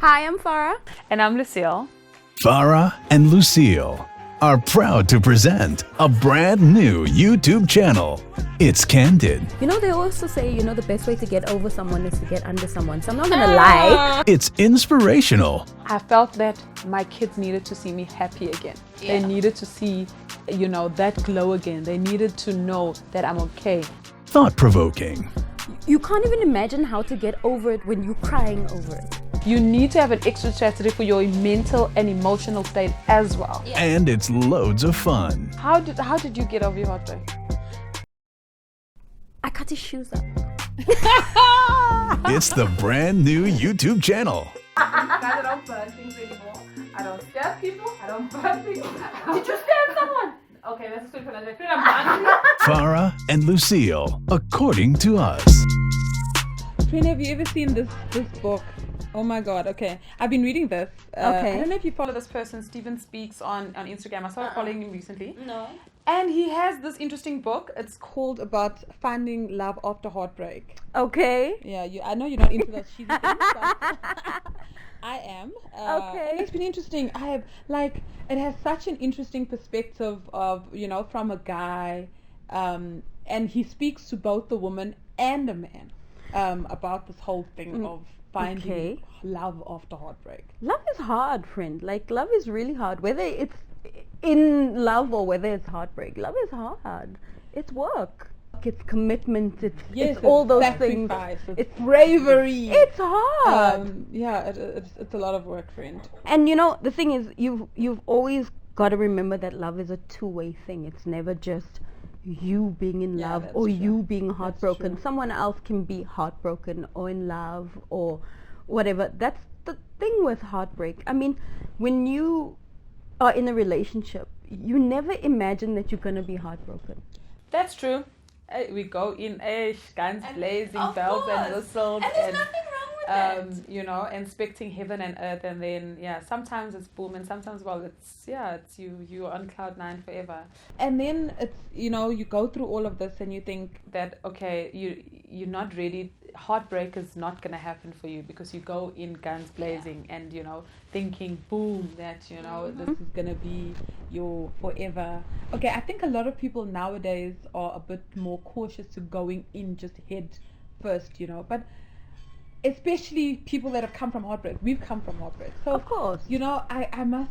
Hi, I'm Farah. And I'm Lucille. Farah and Lucille are proud to present a brand new YouTube channel. It's Candid. You know, they also say, the best way to get over someone is to get under someone. So I'm not going to lie. It's inspirational. I felt that my kids needed to see me happy again. They needed to see, that glow again. They needed to know that I'm okay. Thought-provoking. You can't even imagine how to get over it when you're crying over it. You need to have an extra strategy for your mental and emotional state as well. And it's loads of fun. How did you get over your heartbreak? I cut his shoes up. It's the brand new YouTube channel. Guys, I don't burn things anymore. I don't stab people. I don't burn things. Did you stab someone? Okay, that's a story for another day. I'm done. Farah and Lucille, according to us. Friend, have you ever seen this book? Oh my god, okay. I've been reading this. Okay. I don't know if you follow this person, Steven Speaks on Instagram. I started following him recently. No. And he has this interesting book. It's Called about finding love after heartbreak. Okay. Yeah, I know you're not into those cheesy things, but I am. Okay. And it's been interesting. It has such an interesting perspective of, from a guy, and he speaks to both the woman and the man about this whole thing of finding love after heartbreak. Love is hard, friend. Love is really hard. Whether it's in love or whether it's heartbreak, love is hard. It's work. It's commitment. It's all those things. It's bravery. It's hard. It's a lot of work, friend. And the thing is, you've always got to remember that love is a two-way thing. It's never just you being in love or true. you being heartbroken. True. Someone else can be heartbroken or in love or whatever. That's the thing with heartbreak. I mean, when you are in a relationship, you never imagine that you're going to be heartbroken. That's true. We go in guns blazing, bells and whistles, And there's nothing wrong with that. Inspecting heaven and earth, and then sometimes it's boom, and sometimes it's you're on cloud nine forever. And then it's you go through all of this and you think That you're not ready. Heartbreak is not gonna happen for you because you go in guns blazing and thinking boom that this is gonna be your forever. Okay, I think a lot of people nowadays are a bit more cautious to going in just head first, but especially people that have come from heartbreak. We've come from heartbreak, so Of course. I must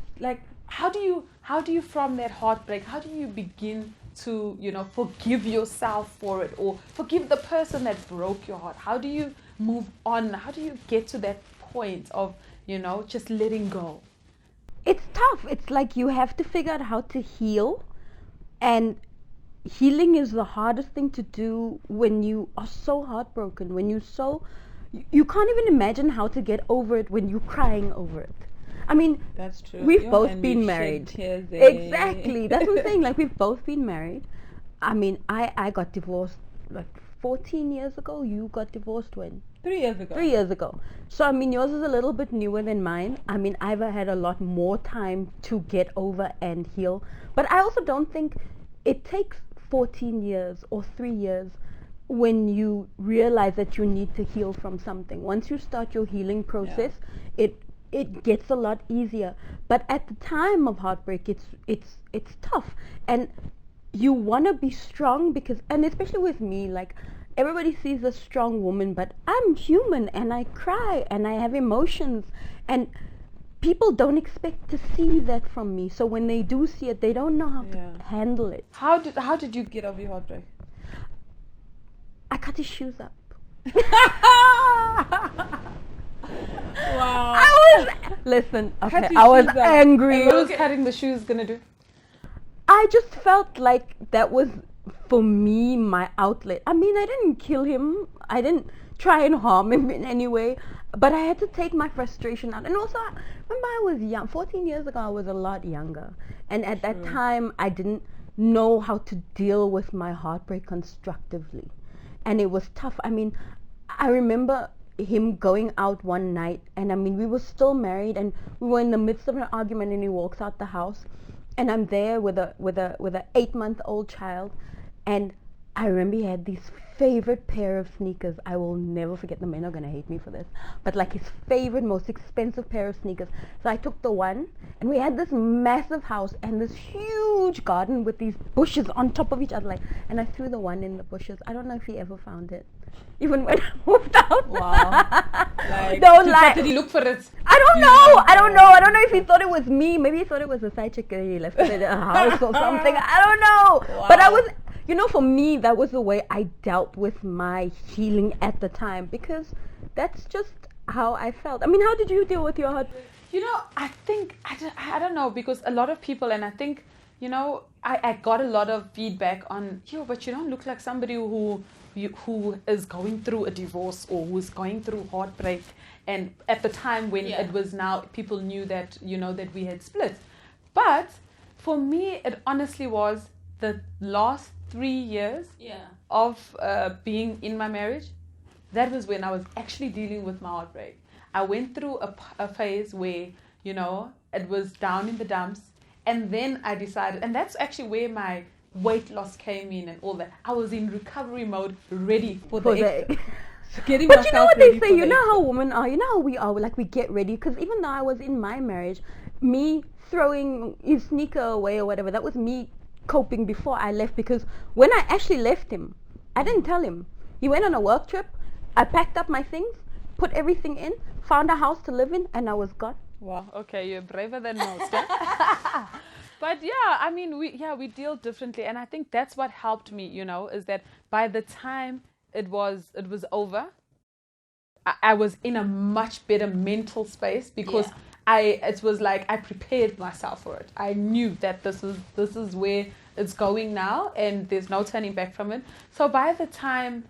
how do you from that heartbreak, how do you begin to forgive yourself for it or forgive the person that broke your heart? How do you move on? How do you get to that point of just letting go? It's tough. It's like you have to figure out how to heal, and healing is the hardest thing to do when you are so heartbroken, when you can't even imagine how to get over it when you're crying over it. I mean, that's true. We've both been married. Exactly. That's what I'm saying. We've both been married. I mean, I got divorced 14 years ago. You got divorced when? 3 years ago. 3 years ago. So, I mean, yours is a little bit newer than mine. I mean, I've had a lot more time to get over and heal. But I also don't think it takes 14 years or 3 years when you realize that you need to heal from something. Once you start your healing process, it gets a lot easier. But at the time of heartbreak, it's tough. And you want to be strong because, and especially with me, everybody sees a strong woman, but I'm human and I cry and I have emotions, and people don't expect to see that from me. So when they do see it, they don't know how to handle it. How did you get over your heartbreak? I cut his shoes up. Wow. Listen, okay, Cut his I was shoes up. angry. What was cutting the shoes gonna do? I just felt like that was, for me, my outlet. I mean, I didn't kill him. I didn't try and harm him in any way. But I had to take my frustration out. And also, remember I was young. 14 years ago, I was a lot younger. And at that time, I didn't know how to deal with my heartbreak constructively. And it was tough. I mean, I remember him going out one night, and I mean, we were still married, and we were in the midst of an argument, and he walks out the house, and I'm there with a 8-month-old child, and I remember he had these favorite pair of sneakers. I will never forget. The men are gonna hate me for this, but like his favorite, most expensive pair of sneakers. So I took the one, and we had this massive house and this huge garden with these bushes on top of each other. Like, and I threw the one in the bushes. I don't know if he ever found it, even when I moved out. Wow. Like, Don't lie. Did he look for it? I don't know. I don't know. I don't know if he thought it was me. Maybe he thought it was a side chick and he left it in a house or something. I don't know. But I was, you know, for me, that was the way I dealt with my healing at the time, because that's just how I felt. I mean, how did you deal with your heartbreak? You know, I think, I don't know, because a lot of people, and I think, you know, I got a lot of feedback on, but you don't look like somebody who is going through a divorce or who's going through heartbreak. And at the time when it was now, people knew that, you know, that we had split. But for me, it honestly was the last 3 years of being in my marriage. That was when I was actually dealing with my heartbreak. I went through a phase where, you know, it was down in the dumps. And then I decided, and that's actually where my weight loss came in and all that. I was in recovery mode, ready for the exit. But you know what they say, you know how women are, you know how we are, like we get ready. Because even though I was in my marriage, me throwing his sneaker away or whatever, that was me coping before I left. Because when I actually left him, I didn't tell him. He went on a work trip. I packed up my things, put everything in, found a house to live in, and I was gone. Wow. Okay, you're braver than most. Huh? But yeah, I mean, we deal differently, and I think that's what helped me. You know, is that by the time it was over, I was in a much better mental space, because it was like I prepared myself for it. I knew that this is where it's going now, and there's no turning back from it. So by the time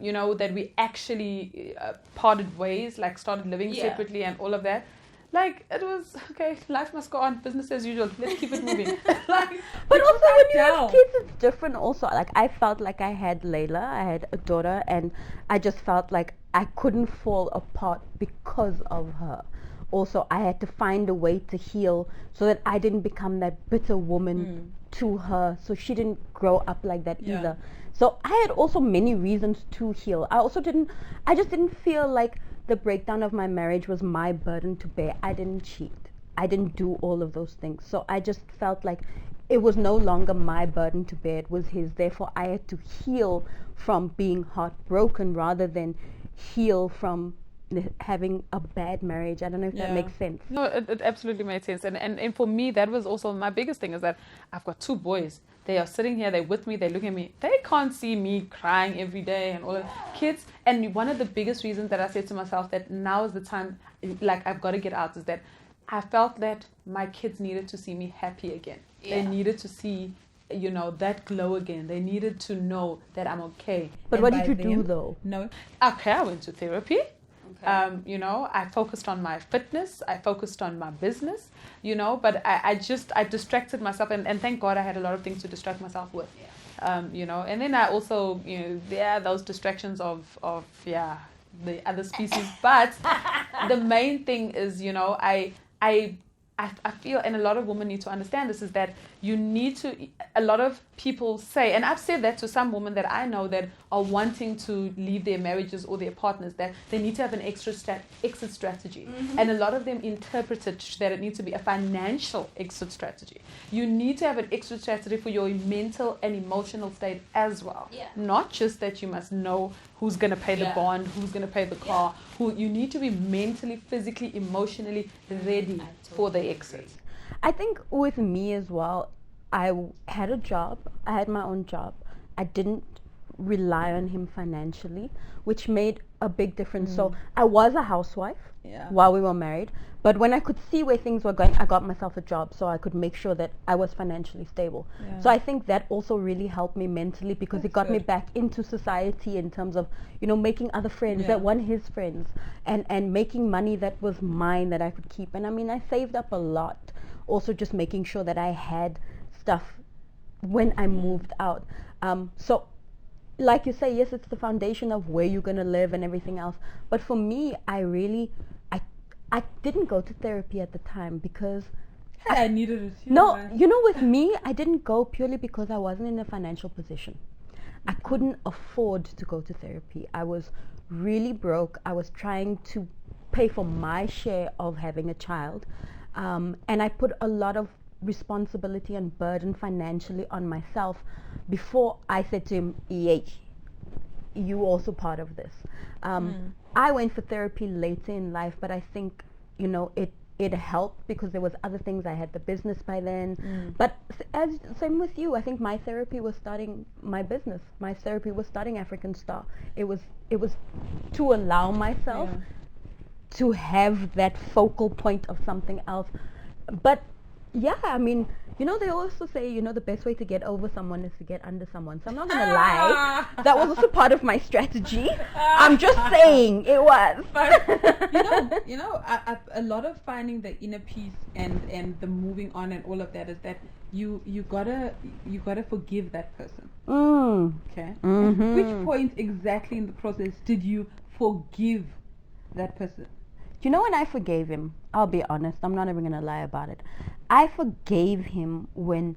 you know, that we actually parted ways, like started living separately and all of that, like, it was, okay, life must go on, business as usual, let's keep it moving. Like, but also when you have kids, it's different also. Like, I felt like I had Layla, I had a daughter, and I just felt like I couldn't fall apart because of her. Also, I had to find a way to heal so that I didn't become that bitter woman to her, so she didn't grow up like that either. So I had also many reasons to heal. I just didn't feel like the breakdown of my marriage was my burden to bear. I didn't cheat. I didn't do all of those things. So I just felt like it was no longer my burden to bear. It was his. Therefore, I had to heal from being heartbroken rather than heal from having a bad marriage. I don't know if that makes sense. No, it absolutely made sense. And for me, that was also my biggest thing, is that I've got 2 boys. They are sitting here, they're with me, they look at me. They can't see me crying every day and all of kids. And one of the biggest reasons that I said to myself that now is the time, like, I've got to get out, is that I felt that my kids needed to see me happy again. They needed to see, you know, that glow again. They needed to know that I'm okay. But what did you do though? No. Okay, I went to therapy. You know, I focused on my fitness, I focused on my business, you know, but I distracted myself, and thank God I had a lot of things to distract myself with, you know, and then I also, you know, those distractions of the other species, but the main thing is, you know, I feel, and a lot of women need to understand this, is that you need to, a lot of people say, and I've said that to some women that I know that are wanting to leave their marriages or their partners, that they need to have an exit strategy. And a lot of them interpret it that it needs to be a financial exit strategy. You need to have an exit strategy for your mental and emotional state as well. Not just that you must know who's going to pay the bond, who's going to pay the car, who you need to be mentally, physically, emotionally ready for the exit. I think with me as well, I had a job. I had my own job. I didn't rely on him financially, which made a big difference. So I was a housewife while we were married, but when I could see where things were going, I got myself a job so I could make sure that I was financially stable. So I think that also really helped me mentally, because it got me back into society in terms of, you know, making other friends that weren't his friends, and making money that was mine that I could keep. And I mean, I saved up a lot. Also just making sure that I had stuff when I moved out. So like you say, yes, it's the foundation of where you're going to live and everything else. But for me, I didn't go to therapy at the time because I needed it too. No, you know, with me, I didn't go purely because I wasn't in a financial position. I couldn't afford to go to therapy. I was really broke. I was trying to pay for my share of having a child. And I put a lot of responsibility and burden financially on myself before I said to him, "Yay, you also part of this." I went for therapy later in life, but I think, it helped because there was other things. I had the business by then. But same with you, I think my therapy was starting my business. My therapy was starting African Star. It was to allow myself to have that focal point of something else. But yeah, I mean, they also say, the best way to get over someone is to get under someone. So I'm not going to lie. That was also part of my strategy. I'm just saying it was. But, a lot of finding the inner peace and the moving on and all of that is that you gotta forgive that person. Okay. Mm-hmm. Which point exactly in the process did you forgive that person? When I forgave him, I'll be honest, I'm not even going to lie about it. I forgave him when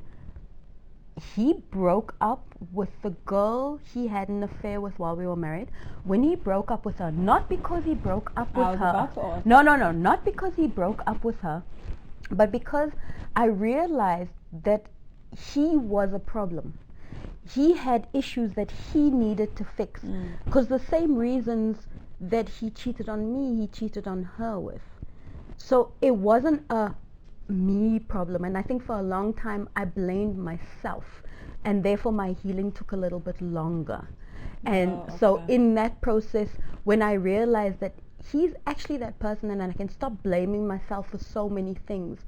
he broke up with the girl he had an affair with while we were married. When he broke up with her, not because he broke up with her. No, not because he broke up with her, but because I realized that he was a problem. He had issues that he needed to fix. Because the same reasons that he cheated on me, he cheated on her with. So it wasn't a me problem, and I think for a long time I blamed myself, and therefore my healing took a little bit longer. And so in that process, when I realized that he's actually that person and I can stop blaming myself for so many things,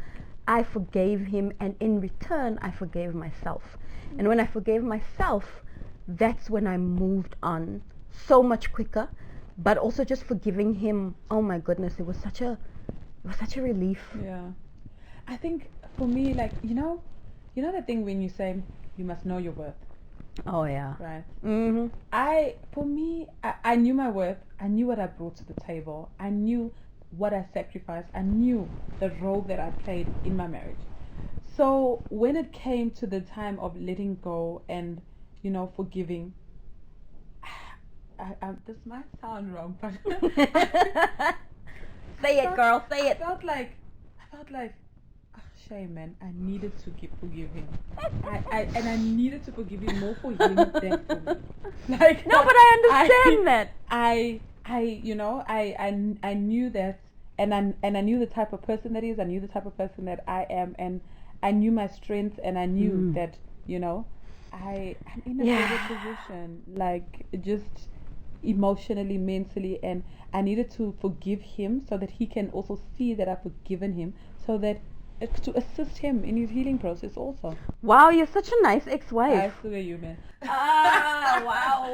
I forgave him, and in return I forgave myself. And when I forgave myself, that's when I moved on so much quicker. But also just forgiving him, oh my goodness, it was such a relief. Yeah. I think for me, like, the thing when you say you must know your worth. Oh yeah. Right. Mm-hmm. I knew my worth. I knew what I brought to the table. I knew what I sacrificed. I knew the role that I played in my marriage. So when it came to the time of letting go and, forgiving, this might sound wrong, but say it, girl, say it. I felt like, shame, man. I needed to forgive him. I needed to forgive him more for him than for me. Like, no, but I understand that. I knew that, and I knew the type of person that he is. I knew the type of person that I am, and I knew my strengths, and I knew that, I'm in a better position, like just emotionally, mentally, and I needed to forgive him so that he can also see that I've forgiven him, so that it's to assist him in his healing process also. Wow, you're such a nice ex-wife. I swear you, man. Wow.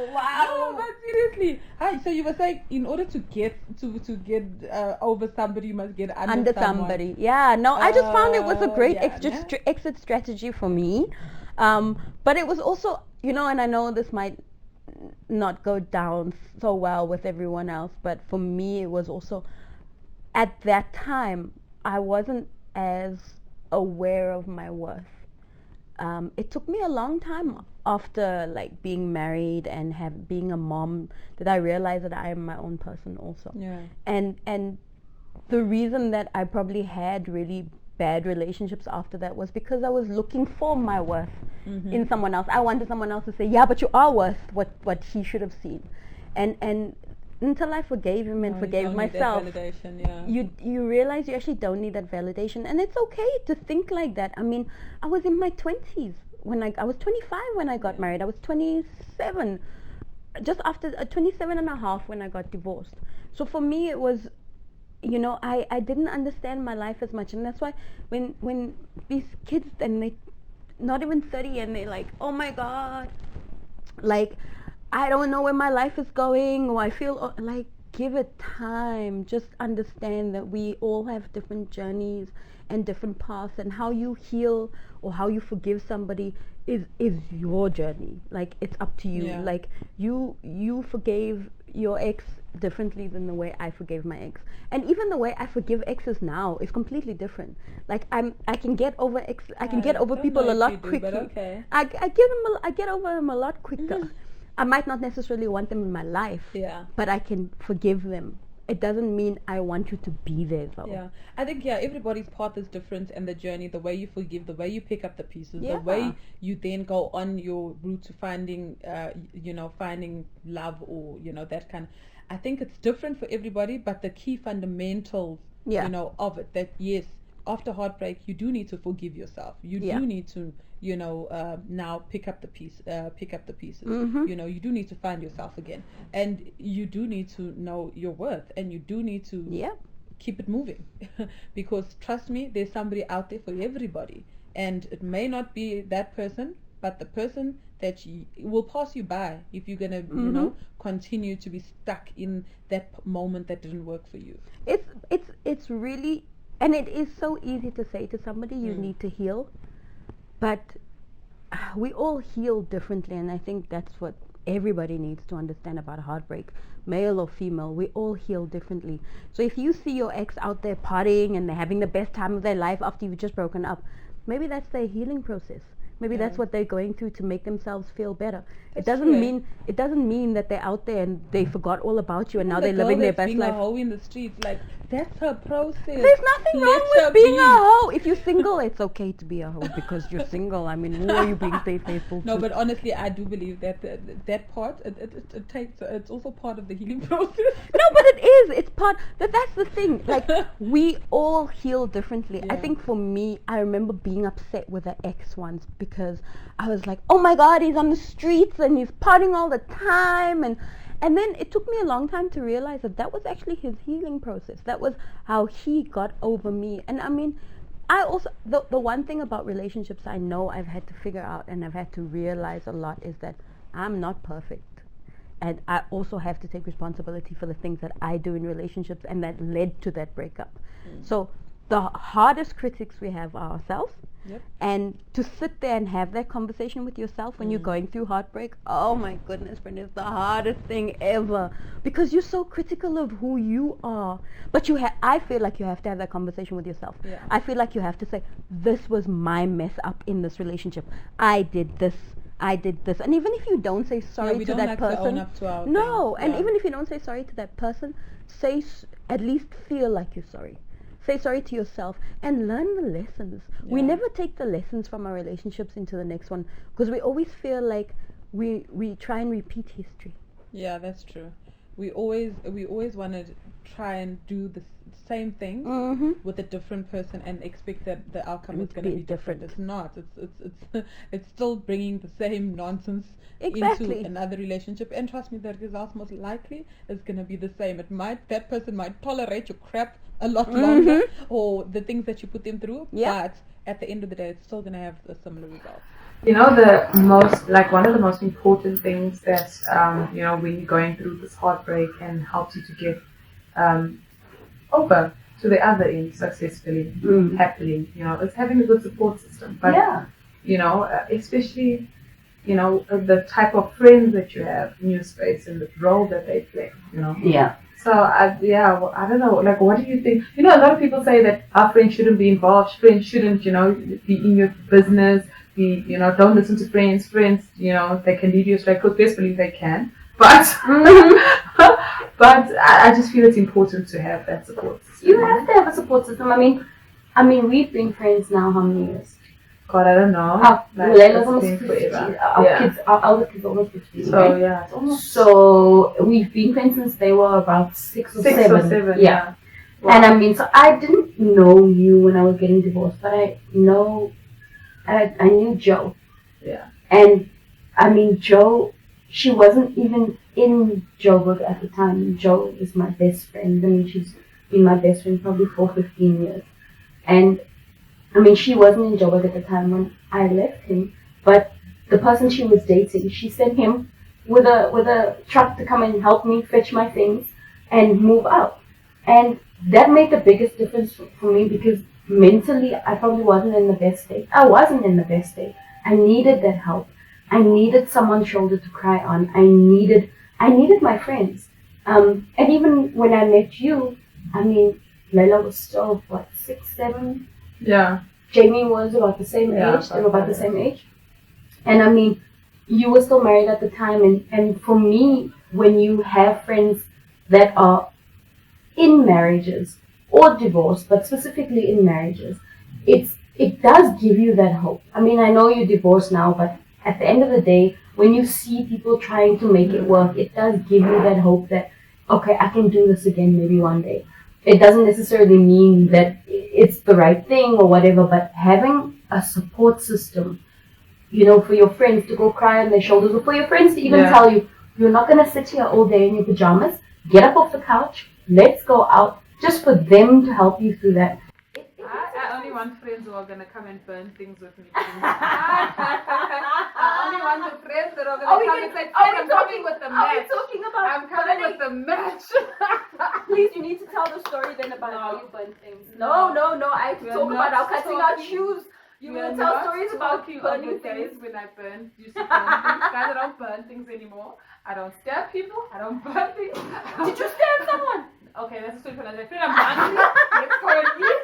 No, but seriously. So you were saying in order to get over somebody, you must get under somebody. Yeah, no, I just found it was a great exit strategy for me. But it was also, and I know this might not go down so well with everyone else, but for me it was also, at that time I wasn't as aware of my worth. It took me a long time after like being married and being a mom that I realized that I am my own person also. Yeah. And the reason that I probably had really bad relationships after that was because I was looking for my worth in someone else. I wanted someone else to say, yeah, but you are worth what he should have seen. And until I forgave him and forgave myself, you realize you actually don't need that validation. And it's okay to think like that. I mean, I was in my 20s when I was 25 when I got married. I was 27, just after 27 and a half when I got divorced. So for me it was, I didn't understand my life as much. And that's why when these kids, and they not even 30, and they're like, oh my God, like, I don't know where my life is going, or I feel like, give it time. Just understand that we all have different journeys and different paths, and how you heal or how you forgive somebody is your journey. Like, it's up to you. Yeah. Like, you forgave your ex differently than the way I forgave my ex, and even the way I forgive exes now is completely different. Like, I can get over I can get over people a lot quicker. Okay. I get over them a lot quicker. I might not necessarily want them in my life, Yeah. but I can forgive them. It doesn't mean I want you to be there, though. Yeah, I think everybody's path is different, and the journey, the way you forgive, the way you pick up the pieces, the Yeah. way you then go on your route to finding, finding love, or that kind. I think it's different for everybody, but the key fundamentals, Yeah. of it, that yes, after heartbreak, you do need to forgive yourself. You Yeah. do need to, now pick up the pieces. Mhm. You do need to find yourself again, and you do need to know your worth, and you do need to Yeah. keep it moving. Because trust me, there's somebody out there for everybody, and it may not be that person, but the person that will pass you by if you're gonna continue to be stuck in that moment that didn't work for you. It's really, and it is so easy to say to somebody you need to heal, but we all heal differently, and I think that's what everybody needs to understand about heartbreak, male or female. We all heal differently. So if you see your ex out there partying and they're having the best time of their life after you've just broken up, maybe that's their healing process. Maybe that's what they're going through to make themselves feel better. It doesn't mean that they're out there and they forgot all about you and now they're living their best being life. a hoe in the streets, like that's her process. There's nothing wrong Let her with being be. a hoe. If you're single, it's okay to be a hoe because you're single. I mean, who are you being faithful to? No, but honestly, I do believe that that part it takes. It's also part of the healing process. No, but it is. It's part. That's the thing. Like, we all heal differently. I Yeah. think for me, I remember being upset with an ex once because I was like, oh my God, he's on the streets and he's partying all the time. And then it took me a long time to realize that was actually his healing process. That was how he got over me. And I mean, I also, the one thing about relationships I know I've had to figure out and I've had to realize a lot is that I'm not perfect. And I also have to take responsibility for the things that I do in relationships and that led to that breakup. So the hardest critics we have are ourselves. Yep. And to sit there and have that conversation with yourself when you're going through heartbreak, oh my goodness, Brenda, it's the hardest thing ever. Because you're so critical of who you are. But I feel like you have to have that conversation with yourself. Yeah. I feel like you have to say, this was my mess up in this relationship. I did this. And even if you don't say sorry we to don't that like person, to own up to our no, things. and Yeah. even if you don't say sorry to that person, at least feel like you're sorry. Say sorry to yourself and learn the lessons. We Yeah. never take the lessons from our relationships into the next one because we always feel like we try and repeat history. Yeah, that's true. We always want to try and do the same thing Mm-hmm. with a different person and expect that the outcome is to going to be be different. different. It's not. It's still bringing the same nonsense Exactly. into another relationship. And trust me, the result most likely is going to be the same. That person might tolerate your crap a lot longer, or the things that you put them through. Yeah. But at the end of the day, it's still going to have a similar result. One of the most important things that, when you're going through this heartbreak and helps you to get over to the other end successfully, happily, is having a good support system. But, especially, the type of friends that you have in your space and the role that they play, Yeah. So, I don't know, like, what do you think? A lot of people say that our friends shouldn't be involved, friends shouldn't, be in your business, don't listen to friends, they can lead you astray, because best believe they can. But, but I just feel it's important to have that support system. You have to have a support system. I mean, we've been friends now how many years? God, I don't know. Leila's almost it's 50. been forever. Our elder kids are almost 50. So, right? yeah, it's almost So we've been friends since they were about 6 or 7. 6 or 7, Yeah. Wow. And I mean, so I didn't know you when I was getting divorced, but I knew Joe. Yeah. And I mean, Joe, she wasn't even in Joburg at the time. Joe is my best friend. I mean, she's been my best friend probably for 15 years. And I mean, she wasn't in Joburg at the time when I left him, but the person she was dating, she sent him with a truck to come and help me fetch my things and move out. And that made the biggest difference for me because mentally I probably wasn't in the best state. I wasn't in the best state. I needed that help. I needed someone's shoulder to cry on. I needed my friends. And even when I met you, I mean, Leila was still, 6, 7? Yeah. Jamie was about the same Yeah, age. They were about the same age. And I mean, you were still married at the time, and for me, when you have friends that are in marriages or divorced, but specifically in marriages, it does give you that hope. I mean, I know you're divorced now, but at the end of the day, when you see people trying to make it work, it does give you that hope that, okay, I can do this again maybe one day. It doesn't necessarily mean that it's the right thing or whatever, but having a support system, you know, for your friends to go cry on their shoulders, or for your friends to even tell you, you're not going to sit here all day in your pajamas, get up off the couch, let's go out, just for them to help you through that. I only want friends who are going to come and burn things with me. I only want the friends that are going to come and say, I'm coming with the match. Are we talking about I'm coming with the match. Please, you need to tell the story then about how you burn things. No, I have to We're talk about not how cutting out talking- shoes. You We will are tell not stories about talking burning of the days things. when I burned, used to burn things. Guys, I don't burn things anymore. I don't stab people. I don't burn things. Did you stab someone? Okay, that's a story for another day. I'm hungry. Let's go and eat.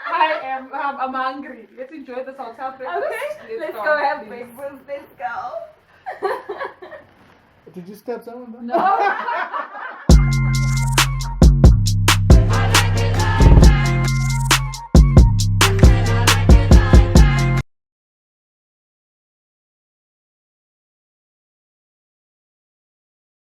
I'm hungry. Let's enjoy this hotel breakfast. Okay, let's go have breakfast. Let's go. Did you stab someone? No.